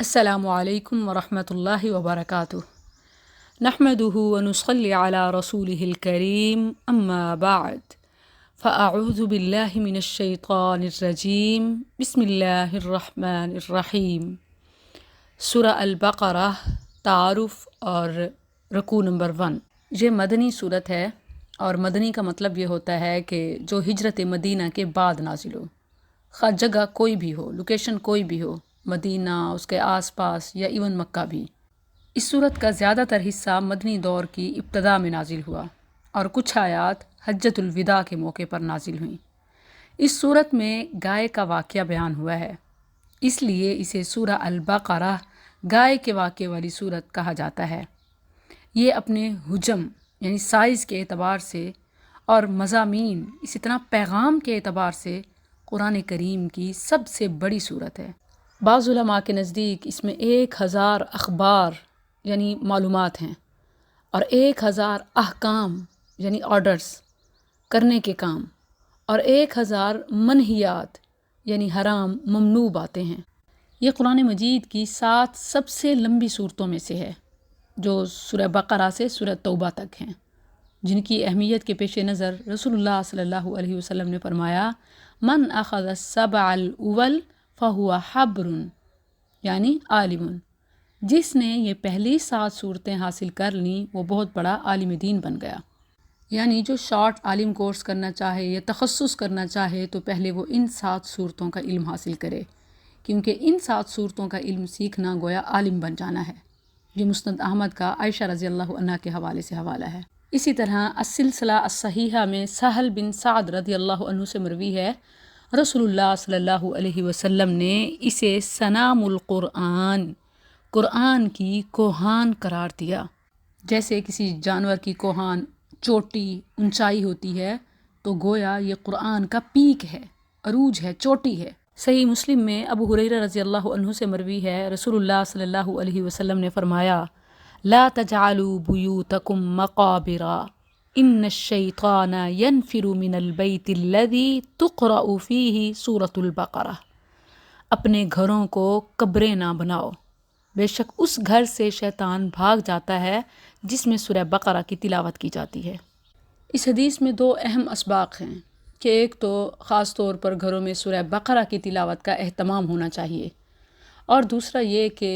السلام علیکم ورحمۃ اللہ وبرکاتہ نحمده ونصلي على رسوله الكريم اما بعد فاعوذ باللہ من الشیطان الرجیم بسم اللہ الرحمن الرحیم سورہ البقرہ تعارف اور رکوع نمبر 1۔ یہ مدنی صورت ہے اور مدنی کا مطلب یہ ہوتا ہے کہ جو ہجرت مدینہ کے بعد نازل ہو، خواہ جگہ کوئی بھی ہو، لوکیشن کوئی بھی ہو، مدینہ، اس کے آس پاس یا ایون مکہ بھی۔ اس صورت کا زیادہ تر حصہ مدنی دور کی ابتدا میں نازل ہوا اور کچھ آیات حجۃ الوداع کے موقع پر نازل ہوئیں۔ اس صورت میں گائے کا واقعہ بیان ہوا ہے، اس لیے اسے سورہ البقرہ گائے کے واقعے والی صورت کہا جاتا ہے۔ یہ اپنے حجم یعنی سائز کے اعتبار سے اور مضامین اسی طرح پیغام کے اعتبار سے قرآن کریم کی سب سے بڑی صورت ہے۔ بعض علماء کے نزدیک اس میں 1000 اخبار یعنی معلومات ہیں اور 1000 احکام یعنی آرڈرز کرنے کے کام اور 1000 منہیات یعنی حرام ممنوع باتیں ہیں۔ یہ قرآن مجید کی 7 سب سے لمبی صورتوں میں سے ہے جو سورہ بقرہ سے سورہ توبہ تک ہیں، جن کی اہمیت کے پیش نظر رسول اللہ صلی اللہ علیہ وسلم نے فرمایا من اخذ السبع الاول فہو حبر یعنی عالم، جس نے یہ پہلی 7 صورتیں حاصل کر لیں وہ بہت بڑا عالم دین بن گیا۔ یعنی جو شارٹ عالم کورس کرنا چاہے یا تخصص کرنا چاہے تو پہلے وہ ان 7 صورتوں کا علم حاصل کرے، کیونکہ ان 7 صورتوں کا علم سیکھنا گویا عالم بن جانا ہے۔ یہ مسند احمد کا عائشہ رضی اللہ عنہ کے حوالے سے حوالہ ہے۔ اسی طرح السلسلہ الصحیحہ میں سہل بن سعد رضی اللہ عنہ سے مروی ہے، رسول اللہ صلی اللہ علیہ وسلم نے اسے سنام القرآن، قرآن کی کوہان قرار دیا۔ جیسے کسی جانور کی کوہان چوٹی اونچائی ہوتی ہے تو گویا یہ قرآن کا پیک ہے، عروج ہے، چوٹی ہے۔ صحیح مسلم میں ابو ہریرہ رضی اللہ عنہ سے مروی ہے، رسول اللہ صلی اللہ علیہ وسلم نے فرمایا لا تجعلوا بیوتکم مقابرا ان الشیطان ینفر من البیت الذی تقرأ فیہ سورۃ البقرہ، اپنے گھروں کو قبریں نہ بناؤ، بے شک اس گھر سے شیطان بھاگ جاتا ہے جس میں سورہ بقرہ کی تلاوت کی جاتی ہے۔ اس حدیث میں 2 اہم اسباق ہیں کہ ایک تو خاص طور پر گھروں میں سورہ بقرہ کی تلاوت کا اہتمام ہونا چاہیے، اور دوسرا یہ کہ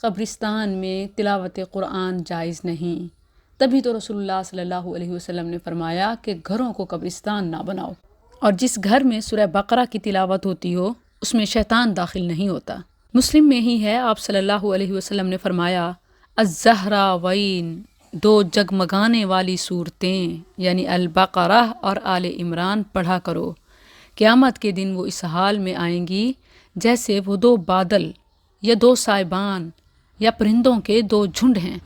قبرستان میں تلاوت قرآن جائز نہیں۔ تبھی تو رسول اللہ صلی اللہ علیہ وسلم نے فرمایا کہ گھروں کو قبرستان نہ بناؤ، اور جس گھر میں سورہ بقرہ کی تلاوت ہوتی ہو اس میں شیطان داخل نہیں ہوتا۔ مسلم میں ہی ہے، آپ صلی اللہ علیہ وسلم نے فرمایا الزہراوین، 2 جگمگانے والی صورتیں یعنی البقرہ اور آل عمران پڑھا کرو، قیامت کے دن وہ اس حال میں آئیں گی جیسے وہ 2 بادل یا 2 سائبان یا پرندوں کے 2 جھنڈ ہیں،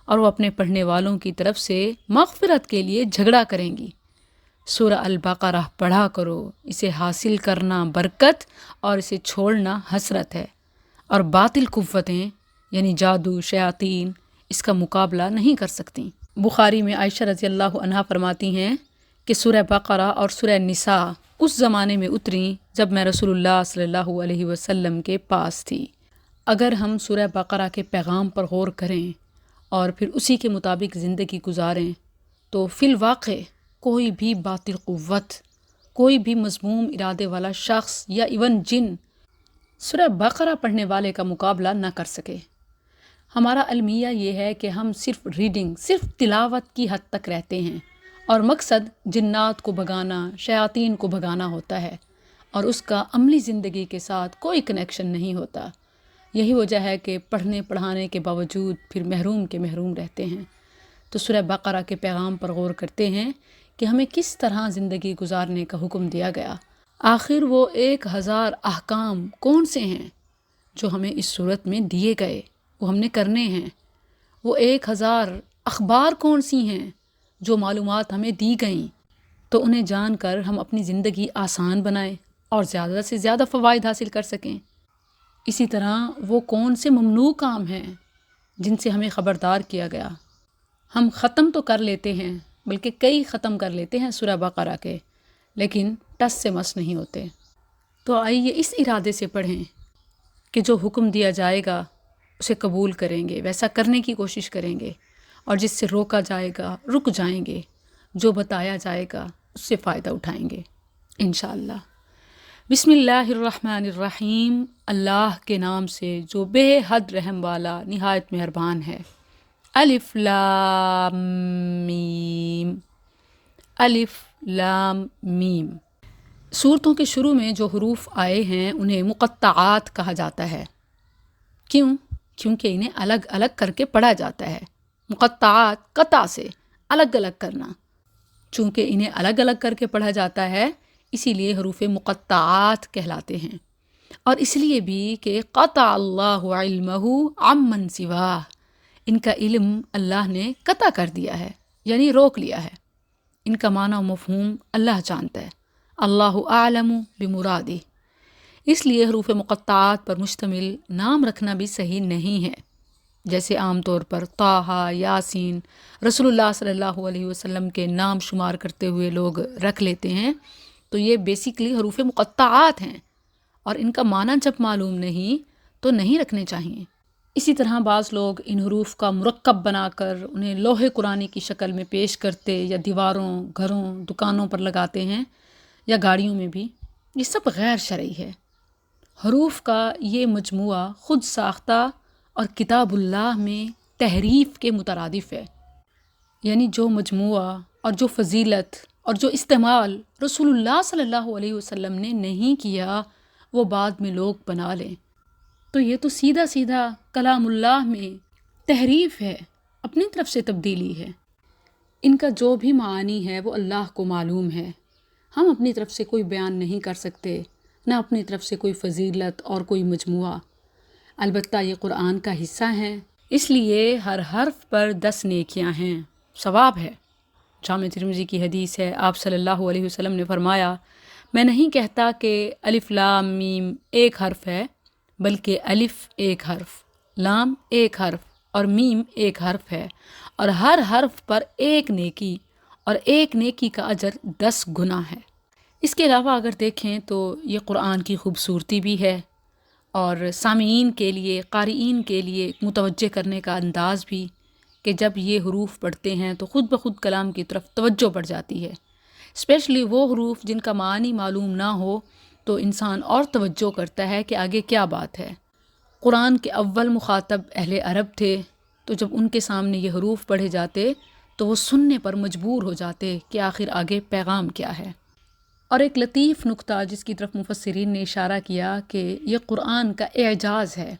اور وہ اپنے پڑھنے والوں کی طرف سے مغفرت کے لیے جھگڑا کریں گی۔ سورہ البقرہ پڑھا کرو، اسے حاصل کرنا برکت اور اسے چھوڑنا حسرت ہے، اور باطل قوتیں یعنی جادو، شیاطین اس کا مقابلہ نہیں کر سکتی۔ بخاری میں عائشہ رضی اللہ عنہا فرماتی ہیں کہ سورہ بقرہ اور سورہ نساء اس زمانے میں اتریں جب میں رسول اللہ صلی اللہ علیہ وسلم کے پاس تھی۔ اگر ہم سورہ بقرہ کے پیغام پر غور کریں اور پھر اسی کے مطابق زندگی گزاریں تو فی الواقع کوئی بھی باطل قوت، کوئی بھی مذموم ارادے والا شخص یا ایون جن سورہ بقرہ پڑھنے والے کا مقابلہ نہ کر سکے۔ ہمارا المیہ یہ ہے کہ ہم صرف ریڈنگ، صرف تلاوت کی حد تک رہتے ہیں، اور مقصد جنات کو بھگانا، شیاطین کو بھگانا ہوتا ہے، اور اس کا عملی زندگی کے ساتھ کوئی کنیکشن نہیں ہوتا۔ یہی وجہ ہے کہ پڑھنے پڑھانے کے باوجود پھر محروم کے محروم رہتے ہیں۔ تو سورہ بقرہ کے پیغام پر غور کرتے ہیں کہ ہمیں کس طرح زندگی گزارنے کا حکم دیا گیا۔ آخر وہ 1000 احکام کون سے ہیں جو ہمیں اس صورت میں دیے گئے، وہ ہم نے کرنے ہیں؟ وہ 1000 اخبار کون سی ہیں جو معلومات ہمیں دی گئیں؟ تو انہیں جان کر ہم اپنی زندگی آسان بنائیں اور زیادہ سے زیادہ فوائد حاصل کر سکیں۔ اسی طرح وہ کون سے ممنوع کام ہیں جن سے ہمیں خبردار کیا گیا؟ ہم ختم تو کر لیتے ہیں، بلکہ کئی ختم کر لیتے ہیں سورہ بقرہ کے، لیکن ٹس سے مس نہیں ہوتے۔ تو آئیے اس ارادے سے پڑھیں کہ جو حکم دیا جائے گا اسے قبول کریں گے، ویسا کرنے کی کوشش کریں گے، اور جس سے روکا جائے گا رک جائیں گے، جو بتایا جائے گا اس سے فائدہ اٹھائیں گے انشاءاللہ۔ بسم اللہ الرحمن الرحیم، اللہ کے نام سے جو بے حد رحم والا نہایت مہربان ہے۔ الف لام میم، الف لام میم۔ سورتوں کے شروع میں جو حروف آئے ہیں انہیں مقطعات کہا جاتا ہے۔ کیوں؟ کیونکہ انہیں الگ الگ کر کے پڑھا جاتا ہے۔ مقطعات قطع سے الگ الگ کرنا، چونکہ انہیں الگ الگ کر کے پڑھا جاتا ہے اسی لیے حروف مقطعات کہلاتے ہیں، اور اس لیے بھی کہ قطع اللہ علمہ عمن سواہ، ان کا علم اللہ نے قطع کر دیا ہے، یعنی روک لیا ہے۔ ان کا معنی و مفہوم اللہ جانتا ہے، اللہ اعلم بمرادہ۔ اس لیے حروف مقطعات پر مشتمل نام رکھنا بھی صحیح نہیں ہے، جیسے عام طور پر طٰہٰ، یاسین، رسول اللہ صلی اللہ علیہ وسلم کے نام شمار کرتے ہوئے لوگ رکھ لیتے ہیں، تو یہ بیسیکلی حروف مقطعات ہیں، اور ان کا معنی جب معلوم نہیں تو نہیں رکھنے چاہیے۔ اسی طرح بعض لوگ ان حروف کا مرکب بنا کر انہیں لوح قرآنی کی شکل میں پیش کرتے یا دیواروں، گھروں، دکانوں پر لگاتے ہیں یا گاڑیوں میں بھی۔ یہ سب غیر شرعی ہے۔ حروف کا یہ مجموعہ خود ساختہ اور کتاب اللہ میں تحریف کے مترادف ہے، یعنی جو مجموعہ اور جو فضیلت اور جو استعمال رسول اللہ صلی اللہ علیہ وسلم نے نہیں کیا وہ بعد میں لوگ بنا لیں، تو یہ تو سیدھا سیدھا کلام اللہ میں تحریف ہے، اپنی طرف سے تبدیلی ہے۔ ان کا جو بھی معانی ہے وہ اللہ کو معلوم ہے، ہم اپنی طرف سے کوئی بیان نہیں کر سکتے، نہ اپنی طرف سے کوئی فضیلت اور کوئی مجموعہ۔ البتہ یہ قرآن کا حصہ ہیں، اس لیے ہر حرف پر 10 نیکیاں ہیں، ثواب ہے۔ جامع ترمذی کی حدیث ہے، آپ صلی اللہ علیہ وسلم نے فرمایا، میں نہیں کہتا کہ الف لام میم ایک حرف ہے، بلکہ الف ایک حرف، لام ایک حرف اور میم ایک حرف ہے، اور ہر حرف پر ایک نیکی، اور ایک نیکی کا اجر 10 گنا ہے۔ اس کے علاوہ اگر دیکھیں تو یہ قرآن کی خوبصورتی بھی ہے، اور سامعین کے لیے، قارئین کے لیے متوجہ کرنے کا انداز بھی، کہ جب یہ حروف پڑھتے ہیں تو خود بخود کلام کی طرف توجہ بڑھ جاتی ہے، اسپیشلی وہ حروف جن کا معنی معلوم نہ ہو تو انسان اور توجہ کرتا ہے کہ آگے کیا بات ہے۔ قرآن کے اول مخاطب اہل عرب تھے، تو جب ان کے سامنے یہ حروف پڑھے جاتے تو وہ سننے پر مجبور ہو جاتے کہ آخر آگے پیغام کیا ہے۔ اور ایک لطیف نکتہ جس کی طرف مفسرین نے اشارہ کیا کہ یہ قرآن کا اعجاز ہے،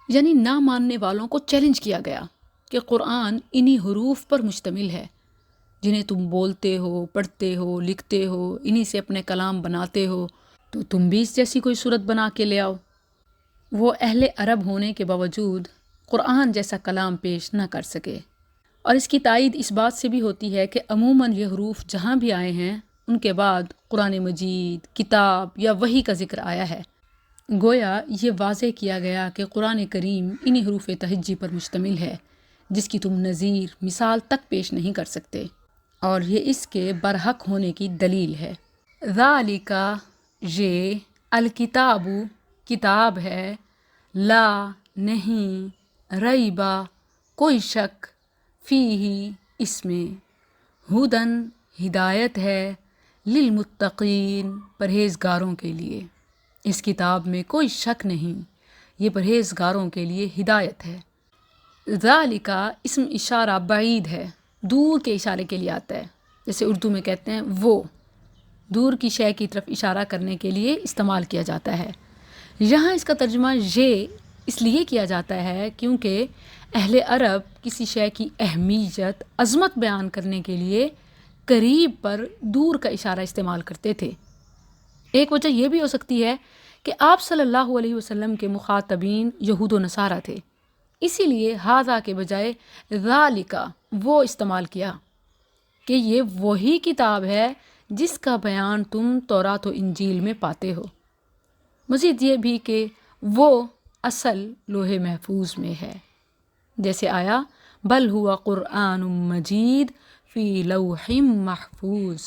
یعنی نہ ماننے والوں کو چیلنج کیا گیا کہ قرآن انہی حروف پر مشتمل ہے جنہیں تم بولتے ہو، پڑھتے ہو، لکھتے ہو، انہی سے اپنے کلام بناتے ہو، تو تم بھی اس جیسی کوئی صورت بنا کے لے آؤ۔ وہ اہل عرب ہونے کے باوجود قرآن جیسا کلام پیش نہ کر سکے، اور اس کی تائید اس بات سے بھی ہوتی ہے کہ عموماً یہ حروف جہاں بھی آئے ہیں ان کے بعد قرآن مجید، کتاب یا وحی کا ذکر آیا ہے، گویا یہ واضح کیا گیا کہ قرآن کریم انہی حروف تہجی پر مشتمل ہے جس کی تم نظیر مثال تک پیش نہیں کر سکتے، اور یہ اس کے برحق ہونے کی دلیل ہے۔ ذالک، یہ، الکتاب، کتاب ہے، لا، نہیں، ریبہ، کوئی شک، فیہ، اس میں، ہدن، ہدایت ہے، للمتقین، پرہیزگاروں کے لیے۔ اس کتاب میں کوئی شک نہیں، یہ پرہیزگاروں کے لیے ہدایت ہے۔ ذالک اسم اشارہ بعید ہے، دور کے اشارے کے لیے آتا ہے، جیسے اردو میں کہتے ہیں وہ، دور کی شے کی طرف اشارہ کرنے کے لیے استعمال کیا جاتا ہے۔ یہاں اس کا ترجمہ یہ اس لیے کیا جاتا ہے کیونکہ اہل عرب کسی شے کی اہمیت، عظمت بیان کرنے کے لیے قریب پر دور کا اشارہ استعمال کرتے تھے۔ ایک وجہ یہ بھی ہو سکتی ہے کہ آپ صلی اللہ علیہ وسلم کے مخاطبین یہود و نصارہ تھے، اسی لیے ھذا کے بجائے ذالک وہ استعمال کیا کہ یہ وہی کتاب ہے جس کا بیان تم تورات و انجیل میں پاتے ہو۔ مزید یہ بھی کہ وہ اصل لوح محفوظ میں ہے، جیسے آیا بل ہوا قرآن مجید فی لوح محفوظ،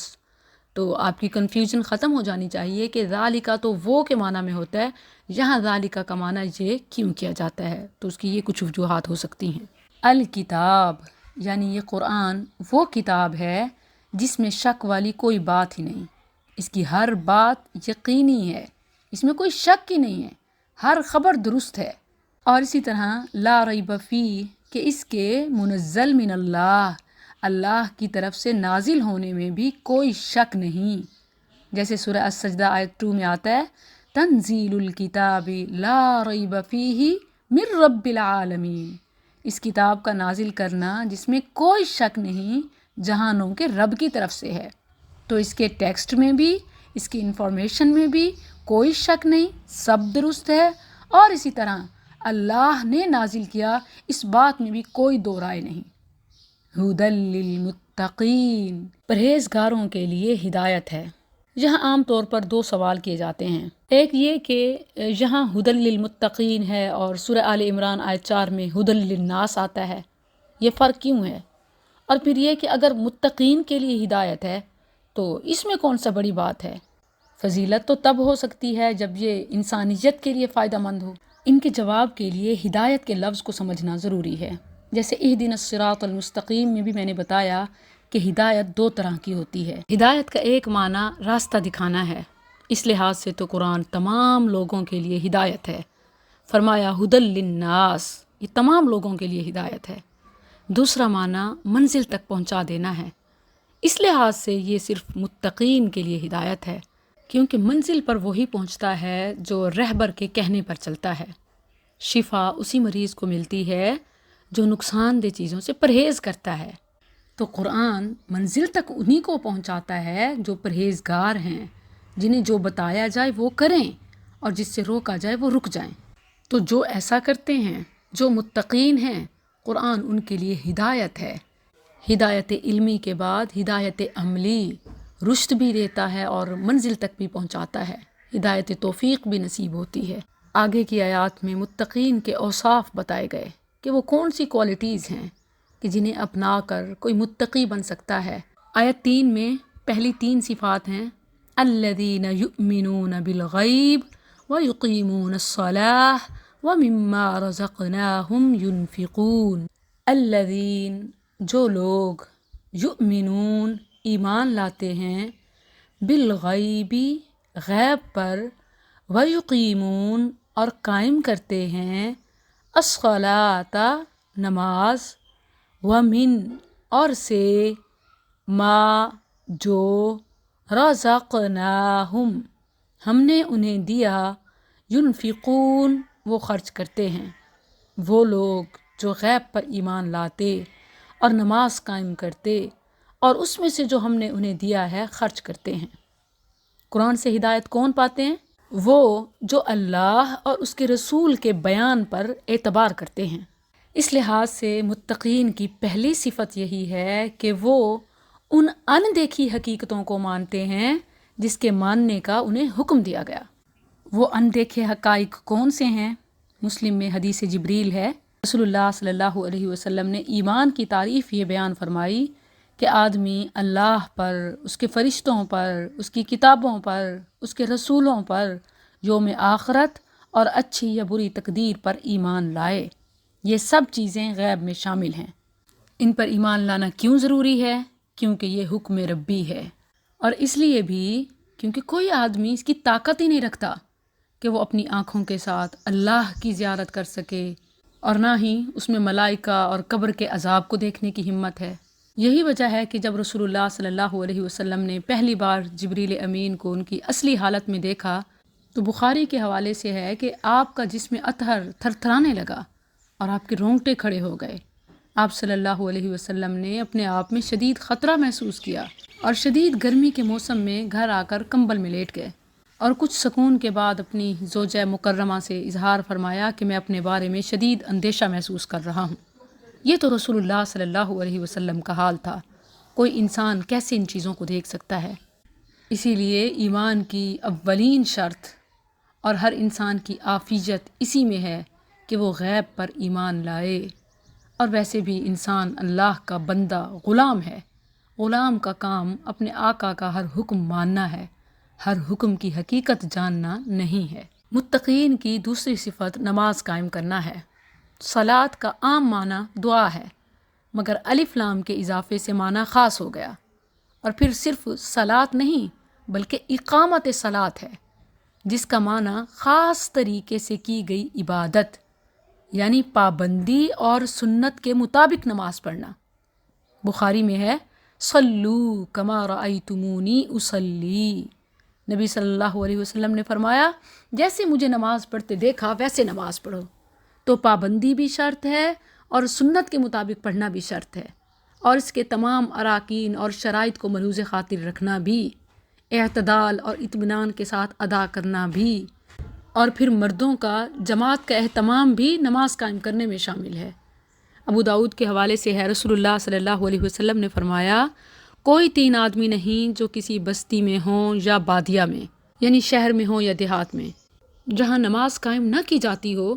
تو آپ کی کنفیوژن ختم ہو جانی چاہیے کہ ذالکا تو وہ کے معنی میں ہوتا ہے، یہاں ذالکا کا معنی یہ کیوں کیا جاتا ہے، تو اس کی یہ کچھ وجوہات ہو سکتی ہیں۔ الکتاب یعنی یہ قرآن وہ کتاب ہے جس میں شک والی کوئی بات ہی نہیں، اس کی ہر بات یقینی ہے، اس میں کوئی شک ہی نہیں ہے، ہر خبر درست ہے۔ اور اسی طرح لا ریب فیہ کہ اس کے منزل من اللہ کی طرف سے نازل ہونے میں بھی کوئی شک نہیں، جیسے سورہ السجدہ آیت 2 میں آتا ہے تنزیل الکتاب لا ریب فیہ من رب العالمین، اس کتاب کا نازل کرنا جس میں کوئی شک نہیں جہانوں کے رب کی طرف سے ہے۔ تو اس کے ٹیکسٹ میں بھی، اس کی انفارمیشن میں بھی کوئی شک نہیں، سب درست ہے، اور اسی طرح اللہ نے نازل کیا اس بات میں بھی کوئی دو رائے نہیں۔ ھدی للمتقین پرہیزگاروں کے لیے ہدایت ہے۔ یہاں عام طور پر 2 سوال کیے جاتے ہیں، ایک یہ کہ یہاں ھدی للمتقین ہے اور سورہ آل عمران آیت 4 میں ھدی للناس آتا ہے، یہ فرق کیوں ہے؟ اور پھر یہ کہ اگر متقین کے لیے ہدایت ہے تو اس میں کون سا بڑی بات ہے؟ فضیلت تو تب ہو سکتی ہے جب یہ انسانیت کے لیے فائدہ مند ہو۔ ان کے جواب کے لیے ہدایت کے لفظ کو سمجھنا ضروری ہے۔ جیسے اہدنا الصراط المستقیم میں بھی میں نے بتایا کہ ہدایت 2 طرح کی ہوتی ہے۔ ہدایت کا ایک معنی راستہ دکھانا ہے، اس لحاظ سے تو قرآن تمام لوگوں کے لیے ہدایت ہے۔ فرمایا ھدی للناس، یہ تمام لوگوں کے لیے ہدایت ہے۔ دوسرا معنی منزل تک پہنچا دینا ہے، اس لحاظ سے یہ صرف متقین کے لیے ہدایت ہے، کیونکہ منزل پر وہی پہنچتا ہے جو رہبر کے کہنے پر چلتا ہے۔ شفا اسی مریض کو ملتی ہے جو نقصان دہ چیزوں سے پرہیز کرتا ہے۔ تو قرآن منزل تک انہی کو پہنچاتا ہے جو پرہیزگار ہیں، جنہیں جو بتایا جائے وہ کریں اور جس سے روکا جائے وہ رک جائیں۔ تو جو ایسا کرتے ہیں، جو متقین ہیں، قرآن ان کے لیے ہدایت ہے۔ ہدایت علمی کے بعد ہدایت عملی، رشد بھی دیتا ہے اور منزل تک بھی پہنچاتا ہے، ہدایت توفیق بھی نصیب ہوتی ہے۔ آگے کی آیات میں متقین کے اوصاف بتائے گئے کہ وہ کون سی کوالٹیز ہیں کہ جنہیں اپنا کر کوئی متقی بن سکتا ہے۔ آیت 3 میں پہلی 3 صفات ہیں الذین یؤمنون بالغیب ویقیمون الصلاۃ ومما رزقناہم ینفقون۔ الذین جو لوگ، یؤمنون ایمان لاتے ہیں، بالغیبی غیب پر، ویقیمون اور قائم کرتے ہیں، الصلاۃ نماز، ومن اور سے، ما جو، رزقناہم ہم نے انہیں دیا، ینفقون وہ خرچ کرتے ہیں۔ وہ لوگ جو غیب پر ایمان لاتے اور نماز قائم کرتے اور اس میں سے جو ہم نے انہیں دیا ہے خرچ کرتے ہیں۔ قرآن سے ہدایت کون پاتے ہیں؟ وہ جو اللہ اور اس کے رسول کے بیان پر اعتبار کرتے ہیں۔ اس لحاظ سے متقین کی پہلی صفت یہی ہے کہ وہ ان اندیکھی حقیقتوں کو مانتے ہیں جس کے ماننے کا انہیں حکم دیا گیا۔ وہ اندیکھے حقائق کون سے ہیں؟ مسلم میں حدیث جبریل ہے، رسول اللہ صلی اللہ علیہ وسلم نے ایمان کی تعریف یہ بیان فرمائی کہ آدمی اللہ پر، اس کے فرشتوں پر، اس کی کتابوں پر، اس کے رسولوں پر، یوم آخرت اور اچھی یا بری تقدیر پر ایمان لائے۔ یہ سب چیزیں غیب میں شامل ہیں۔ ان پر ایمان لانا کیوں ضروری ہے؟ کیونکہ یہ حکم ربی ہے، اور اس لیے بھی کیونکہ کوئی آدمی اس کی طاقت ہی نہیں رکھتا کہ وہ اپنی آنکھوں کے ساتھ اللہ کی زیارت کر سکے، اور نہ ہی اس میں ملائکہ اور قبر کے عذاب کو دیکھنے کی ہمت ہے۔ یہی وجہ ہے کہ جب رسول اللہ صلی اللہ علیہ وسلم نے پہلی بار جبریل امین کو ان کی اصلی حالت میں دیکھا تو بخاری کے حوالے سے ہے کہ آپ کا جسم اطہر تھر تھرانے لگا اور آپ کے رونگٹے کھڑے ہو گئے۔ آپ صلی اللہ علیہ وسلم نے اپنے آپ میں شدید خطرہ محسوس کیا اور شدید گرمی کے موسم میں گھر آ کر کمبل میں لیٹ گئے، اور کچھ سکون کے بعد اپنی زوجہ مکرمہ سے اظہار فرمایا کہ میں اپنے بارے میں شدید اندیشہ محسوس کر رہا ہوں۔ یہ تو رسول اللہ صلی اللہ علیہ وسلم کا حال تھا، کوئی انسان کیسے ان چیزوں کو دیکھ سکتا ہے؟ اسی لیے ایمان کی اولین شرط اور ہر انسان کی عافیت اسی میں ہے کہ وہ غیب پر ایمان لائے۔ اور ویسے بھی انسان اللہ کا بندہ، غلام ہے، غلام کا کام اپنے آقا کا ہر حکم ماننا ہے، ہر حکم کی حقیقت جاننا نہیں ہے۔ متقین کی دوسری صفت نماز قائم کرنا ہے۔ صلاۃ کا عام معنی دعا ہے، مگر الف لام کے اضافے سے معنی خاص ہو گیا، اور پھر صرف صلاۃ نہیں بلکہ اقامت صلاۃ ہے، جس کا معنی خاص طریقے سے کی گئی عبادت، یعنی پابندی اور سنت کے مطابق نماز پڑھنا۔ بخاری میں ہے صلو کما رأیتمونی اصلی، نبی صلی اللہ علیہ وسلم نے فرمایا جیسے مجھے نماز پڑھتے دیکھا ویسے نماز پڑھو۔ تو پابندی بھی شرط ہے اور سنت کے مطابق پڑھنا بھی شرط ہے، اور اس کے تمام اراکین اور شرائط کو ملحوظ خاطر رکھنا بھی، اعتدال اور اطمینان کے ساتھ ادا کرنا بھی، اور پھر مردوں کا جماعت کا اہتمام بھی نماز قائم کرنے میں شامل ہے۔ ابو داؤد کے حوالے سے ہے، رسول اللہ صلی اللہ علیہ وسلم نے فرمایا کوئی 3 آدمی نہیں جو کسی بستی میں ہوں یا بادیہ میں، یعنی شہر میں ہوں یا دیہات میں، جہاں نماز قائم نہ کی جاتی ہو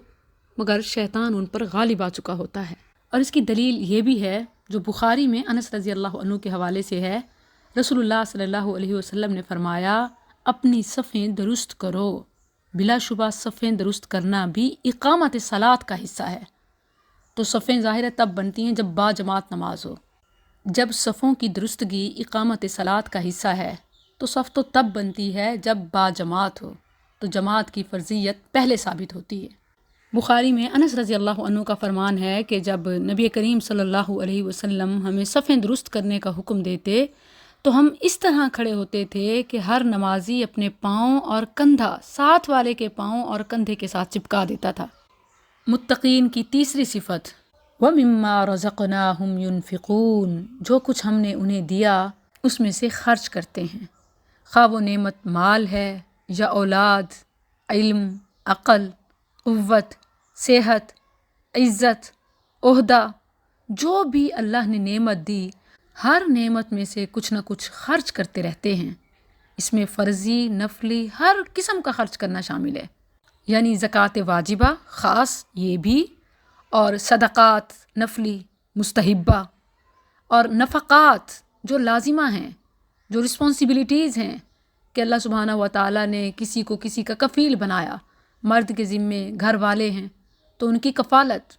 مگر شیطان ان پر غالب آ چکا ہوتا ہے۔ اور اس کی دلیل یہ بھی ہے جو بخاری میں انس رضی اللہ عنہ کے حوالے سے ہے، رسول اللہ صلی اللہ علیہ وسلم نے فرمایا اپنی صفیں درست کرو۔ بلا شبہ صفیں درست کرنا بھی اقامت صلاۃ کا حصہ ہے۔ تو صفیں ظاہر تب بنتی ہیں جب با جماعت نماز ہو۔ جب صفوں کی درستگی اقامت صلاۃ کا حصہ ہے تو صف تو تب بنتی ہے جب با جماعت ہو، تو جماعت کی فرضیت پہلے ثابت ہوتی ہے۔ بخاری میں انس رضی اللہ عنہ کا فرمان ہے کہ جب نبی کریم صلی اللہ علیہ وسلم ہمیں صفیں درست کرنے کا حکم دیتے تو ہم اس طرح کھڑے ہوتے تھے کہ ہر نمازی اپنے پاؤں اور کندھا ساتھ والے کے پاؤں اور کندھے کے ساتھ چپکا دیتا تھا۔ متقین کی تیسری صفت وَمِمَّا رَزَقْنَاهُمْ يُنْفِقُونَ، جو کچھ ہم نے انہیں دیا اس میں سے خرچ کرتے ہیں، خواہ وہ نعمت مال ہے یا اولاد، علم، عقل، قوت، صحت، عزت، عہدہ، جو بھی اللہ نے نعمت دی ہر نعمت میں سے کچھ نہ کچھ خرچ کرتے رہتے ہیں۔ اس میں فرضی، نفلی، ہر قسم کا خرچ کرنا شامل ہے، یعنی زکوٰۃ واجبہ خاص یہ بھی، اور صدقات نفلی مستحبہ، اور نفقات جو لازمہ ہیں، جو رسپانسبلٹیز ہیں کہ اللہ سبحانہ و تعالیٰ نے کسی کو کسی کا کفیل بنایا، مرد کے ذمے گھر والے ہیں تو ان کی کفالت،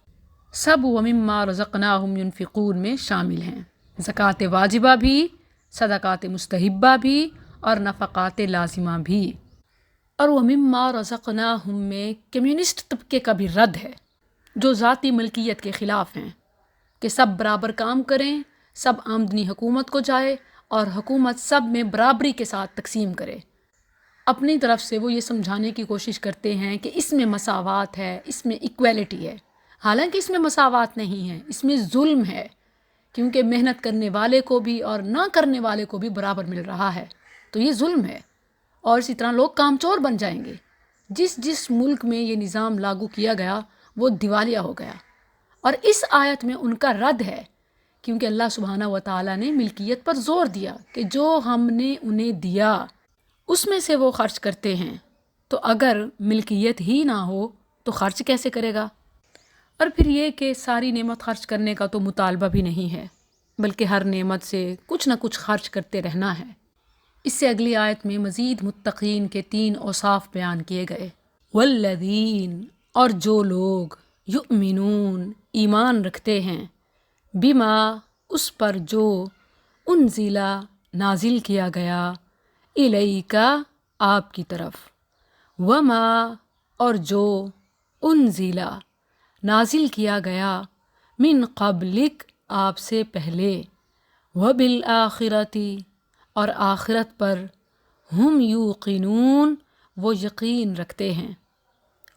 سب وَمِمَّا رَزَقْنَاهُمْ يُنْفِقُونَ میں شامل ہیں۔ زکوٰۃ واجبہ بھی، صدقات مستحبہ بھی، اور نفقات لازمہ بھی۔ اور وَمِمَّا رَزَقْنَاهُمْ میں کمیونسٹ طبقے کا بھی رد ہے جو ذاتی ملکیت کے خلاف ہیں کہ سب برابر کام کریں، سب آمدنی حکومت کو جائے اور حکومت سب میں برابری کے ساتھ تقسیم کرے۔ اپنی طرف سے وہ یہ سمجھانے کی کوشش کرتے ہیں کہ اس میں مساوات ہے، اس میں ایکویلٹی ہے، حالانکہ اس میں مساوات نہیں ہے، اس میں ظلم ہے، کیونکہ محنت کرنے والے کو بھی اور نہ کرنے والے کو بھی برابر مل رہا ہے، تو یہ ظلم ہے، اور اسی طرح لوگ کامچور بن جائیں گے۔ جس ملک میں یہ نظام لاگو کیا گیا وہ دیوالیہ ہو گیا، اور اس آیت میں ان کا رد ہے، کیونکہ اللہ سبحانہ و تعالیٰ نے ملکیت پر زور دیا کہ جو ہم نے انہیں دیا اس میں سے وہ خرچ کرتے ہیں، تو اگر ملکیت ہی نہ ہو تو خرچ کیسے کرے گا؟ اور پھر یہ کہ ساری نعمت خرچ کرنے کا تو مطالبہ بھی نہیں ہے، بلکہ ہر نعمت سے کچھ نہ کچھ خرچ کرتے رہنا ہے۔ اس سے اگلی آیت میں مزید متقین کے 3 اوصاف بیان کیے گئے۔ والذین، اور جو لوگ، یؤمنون، ایمان رکھتے ہیں، بما، اس پر جو، انزلہ، نازل کیا گیا، الیکا، آپ کی طرف، وما، اور جو، انزلہ، نازل کیا گیا، من قبلک، آپ سے پہلے، وبالآخرۃ، اور آخرت پر، ہم یوقنون، وہ یقین رکھتے ہیں،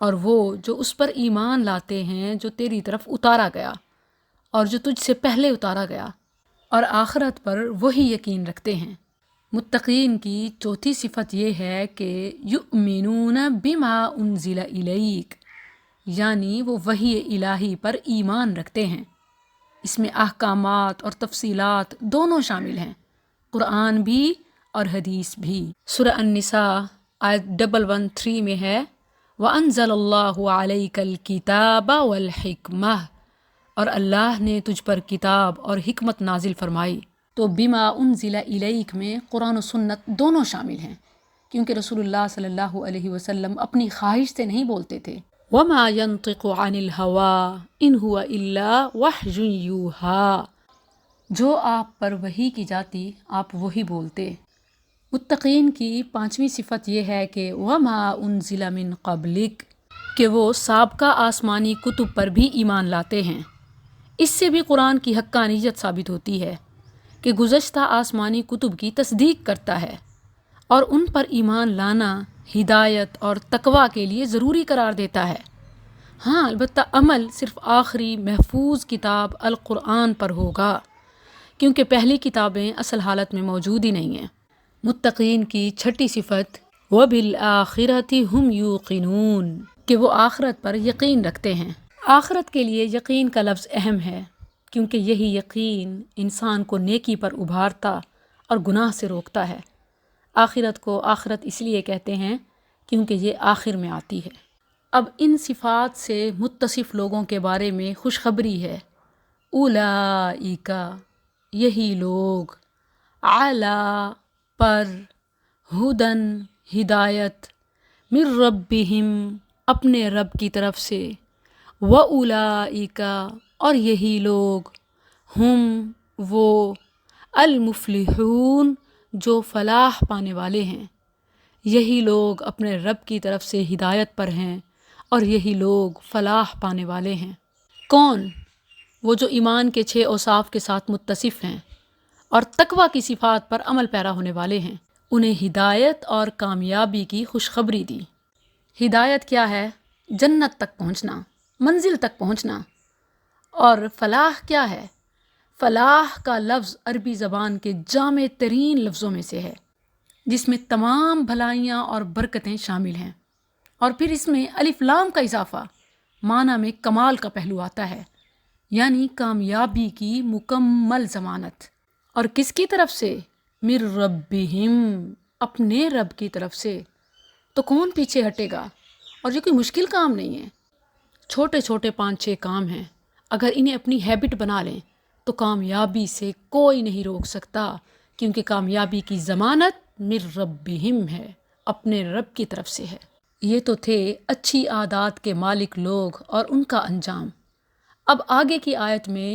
اور وہ جو اس پر ایمان لاتے ہیں جو تیری طرف اتارا گیا اور جو تجھ سے پہلے اتارا گیا، اور آخرت پر وہی یقین رکھتے ہیں۔ متقین کی چوتھی صفت یہ ہے کہ یؤمنون بما انزل الیک، یعنی وہ وحی الہی پر ایمان رکھتے ہیں۔ اس میں احکامات اور تفصیلات دونوں شامل ہیں، قرآن بھی اور حدیث بھی۔ سورہ النساء آیت 113 میں ہے وَأَنزَلَ اللَّهُ عَلَيْكَ الْكِتَابَ وَالْحِكْمَةَ، اور اللہ نے تجھ پر کتاب اور حکمت نازل فرمائی۔ تو بما انزل الیک میں قرآن و سنت دونوں شامل ہیں، کیونکہ رسول اللہ صلی اللہ علیہ وسلم اپنی خواہش سے نہیں بولتے تھے۔ وما ينطق عن الهوى ان هو الا وحی یوحى، جو آپ پر وحی کی جاتی آپ وہی بولتے۔ متقین کی پانچویں صفت یہ ہے کہ وما انزل من قبلک، کہ وہ سابقہ آسمانی کتب پر بھی ایمان لاتے ہیں۔ اس سے بھی قرآن کی حقانیت ثابت ہوتی ہے کہ گزشتہ آسمانی کتب کی تصدیق کرتا ہے اور ان پر ایمان لانا ہدایت اور تقوی کے لیے ضروری قرار دیتا ہے۔ ہاں، البتہ عمل صرف آخری محفوظ کتاب القرآن پر ہوگا، کیونکہ پہلی کتابیں اصل حالت میں موجود ہی نہیں ہیں۔ متقین کی چھٹی صفت وَبِالْآخِرَةِ هُمْ يُوقِنُونَ، کہ وہ آخرت پر یقین رکھتے ہیں۔ آخرت کے لیے یقین کا لفظ اہم ہے، کیونکہ یہی یقین انسان کو نیکی پر ابھارتا اور گناہ سے روکتا ہے۔ آخرت کو آخرت اس لیے کہتے ہیں کیونکہ یہ آخر میں آتی ہے۔ اب ان صفات سے متصف لوگوں کے بارے میں خوشخبری ہے۔ اولئک، یہی لوگ، علی، پر، ہدن، ہدایت، من ربہم، اپنے رب کی طرف سے، واولئک، اور یہی لوگ، ہم، وہ، المفلحون، جو فلاح پانے والے ہیں۔ یہی لوگ اپنے رب کی طرف سے ہدایت پر ہیں اور یہی لوگ فلاح پانے والے ہیں۔ کون؟ وہ جو ایمان کے 6 اوصاف کے ساتھ متصف ہیں اور تقوی کی صفات پر عمل پیرا ہونے والے ہیں۔ انہیں ہدایت اور کامیابی کی خوشخبری دی۔ ہدایت کیا ہے؟ جنت تک پہنچنا، منزل تک پہنچنا۔ اور فلاح کیا ہے؟ فلاح کا لفظ عربی زبان کے جامع ترین لفظوں میں سے ہے، جس میں تمام بھلائیاں اور برکتیں شامل ہیں، اور پھر اس میں الف لام کا اضافہ معنی میں کمال کا پہلو آتا ہے، یعنی کامیابی کی مکمل ضمانت۔ اور کس کی طرف سے؟ من ربہم، اپنے رب کی طرف سے۔ تو کون پیچھے ہٹے گا؟ اور یہ کوئی مشکل کام نہیں ہے، چھوٹے چھوٹے 5-6 کام ہیں، اگر انہیں اپنی ہیبٹ بنا لیں تو کامیابی سے کوئی نہیں روک سکتا، کیونکہ کامیابی کی ضمانت من ربہم ہے، اپنے رب کی طرف سے ہے۔ یہ تو تھے اچھی عادات کے مالک لوگ اور ان کا انجام۔ اب آگے کی آیت میں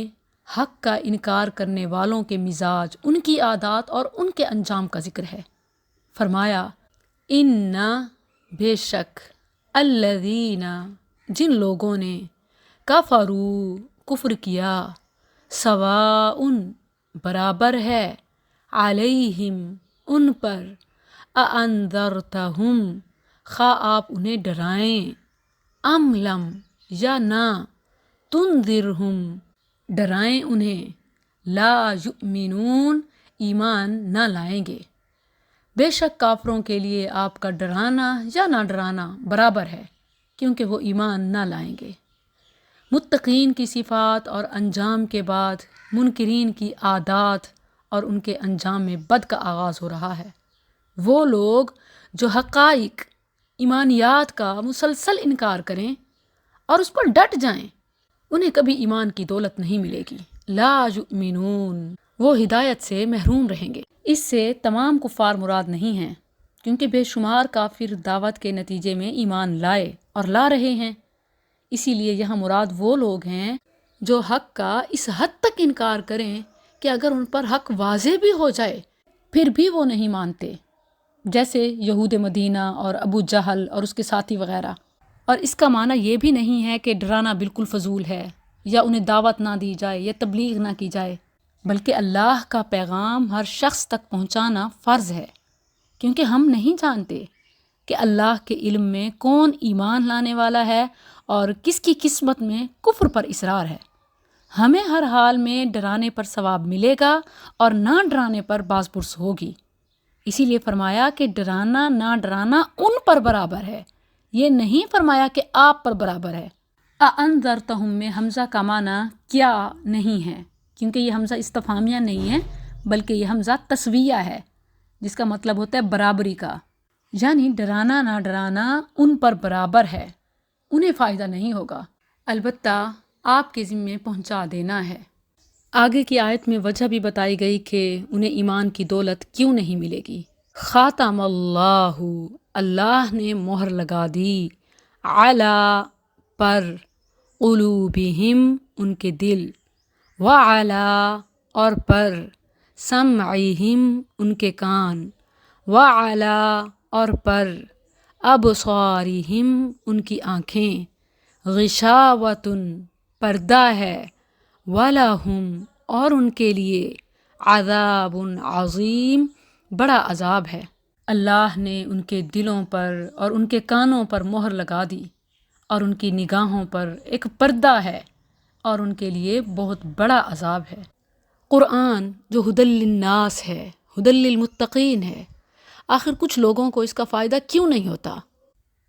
حق کا انکار کرنے والوں کے مزاج، ان کی عادات اور ان کے انجام کا ذکر ہے۔ فرمایا ان، بے شک، الذین، جن لوگوں نے، کفروا، کفر کیا، سواء، برابر ہے، علیہم، ان پر، اانذرتہم، خواہ آپ انہیں ڈرائیں، ام لم، یا نہ، تنذرہم، ڈرائیں انہیں، لا یؤمنون، ایمان نہ لائیں گے۔ بے شک کافروں کے لیے آپ کا ڈرانا یا نہ ڈرانا برابر ہے، کیونکہ وہ ایمان نہ لائیں گے۔ متقین کی صفات اور انجام کے بعد منکرین کی عادات اور ان کے انجام میں بد کا آغاز ہو رہا ہے۔ وہ لوگ جو حقائق، ایمانیات کا مسلسل انکار کریں اور اس پر ڈٹ جائیں، انہیں کبھی ایمان کی دولت نہیں ملے گی۔ لا یؤمنون، وہ ہدایت سے محروم رہیں گے۔ اس سے تمام کفار مراد نہیں ہیں، کیونکہ بے شمار کافر دعوت کے نتیجے میں ایمان لائے اور لا رہے ہیں۔ اسی لیے یہاں مراد وہ لوگ ہیں جو حق کا اس حد تک انکار کریں کہ اگر ان پر حق واضح بھی ہو جائے پھر بھی وہ نہیں مانتے، جیسے یہود مدینہ اور ابو جہل اور اس کے ساتھی وغیرہ۔ اور اس کا معنی یہ بھی نہیں ہے کہ ڈرانا بالکل فضول ہے، یا انہیں دعوت نہ دی جائے یا تبلیغ نہ کی جائے، بلکہ اللہ کا پیغام ہر شخص تک پہنچانا فرض ہے، کیونکہ ہم نہیں جانتے کہ اللہ کے علم میں کون ایمان لانے والا ہے اور کس کی قسمت میں کفر پر اصرار ہے۔ ہمیں ہر حال میں ڈرانے پر ثواب ملے گا اور نہ ڈرانے پر باز پرس ہوگی۔ اسی لیے فرمایا کہ ڈرانا نہ ڈرانا ان پر برابر ہے، یہ نہیں فرمایا کہ آپ پر برابر ہے۔ اَأَنذَرْتَهُم میں حمزہ کا معنی کیا نہیں ہے، کیونکہ یہ حمزہ استفہامیہ نہیں ہے بلکہ یہ حمزہ تسویہ ہے، جس کا مطلب ہوتا ہے برابری کا، یعنی ڈرانا نہ ڈرانا ان پر برابر ہے، انہیں فائدہ نہیں ہوگا، البتہ آپ کے ذمے پہنچا دینا ہے۔ آگے کی آیت میں وجہ بھی بتائی گئی کہ انہیں ایمان کی دولت کیوں نہیں ملے گی۔ خاتم اللہ، اللہ نے مہر لگا دی، علی پر، قلوبہم ان کے دل، وعلی اور پر، سمعہم ان کے کان، وعلی اور پر، ابصارہم ان کی آنکھیں، غشاوۃ پردہ ہے، وَلَهُمْ اور ان کے لیے، عذاب عظیم بڑا عذاب ہے۔ اللہ نے ان کے دلوں پر اور ان کے کانوں پر مہر لگا دی، اور ان کی نگاہوں پر ایک پردہ ہے، اور ان کے لیے بہت بڑا عذاب ہے۔ قرآن جو ھدی للناس ہے، ھدی للمتقین ہے، آخر کچھ لوگوں کو اس کا فائدہ کیوں نہیں ہوتا؟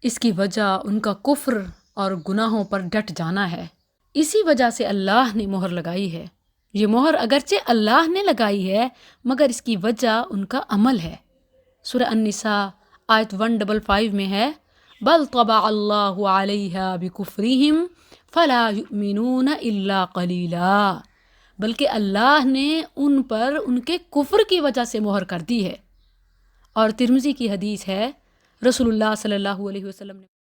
اس کی وجہ ان کا کفر اور گناہوں پر ڈٹ جانا ہے۔ اسی وجہ سے اللہ نے مہر لگائی ہے۔ یہ مہر اگرچہ اللہ نے لگائی ہے، مگر اس کی وجہ ان کا عمل ہے۔ سورہ النساء آیت 155 میں ہے، بل طبع اللہ علیہا بکفرہم فلا یؤمنون الا قلیلا، بلکہ اللہ نے ان پر ان کے کفر کی وجہ سے مہر کر دی ہے۔ اور ترمذی کی حدیث ہے، رسول اللہ صلی اللہ علیہ وسلم نے